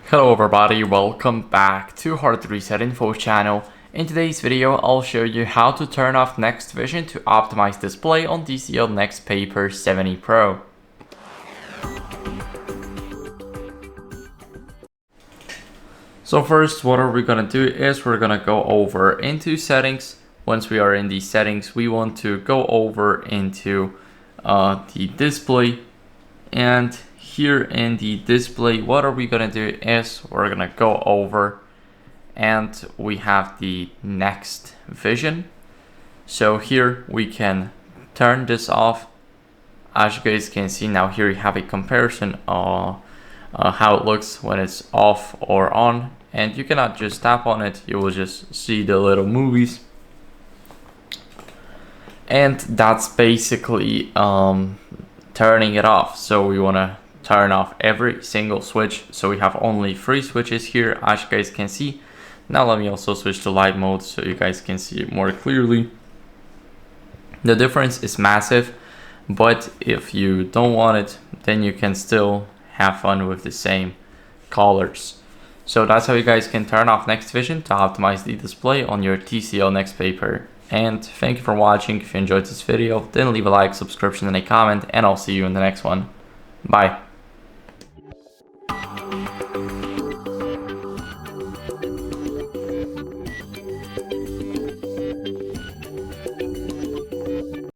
Hello everybody, welcome back to HardReset.Info channel. In today's video, I'll show you how to turn off NxtVision to optimize display on TCL NxtPaper 70 Pro. So first, what are we gonna do is we're gonna go over into settings. Once we are in the settings, we want to go over into the display, and here in the display, what are we gonna do is we're gonna go over and we have the NxtVision. So here we can turn this off. As you guys can see now, here you have a comparison of how it looks when it's off or on, and you cannot just tap on it, you will just see the little movies. And that's basically turning it off. So we want to turn off every single switch. So we have only 3 switches here, as you guys can see. Now let me also switch to light mode so you guys can see it more clearly. The difference is massive, but if you don't want it, then you can still have fun with the same colors. So that's how you guys can turn off NxtVision to optimize the display on your TCL NxtPaper. And thank you for watching. If you enjoyed this video, then leave a like, subscription, and a comment, and I'll see you in the next one. Bye.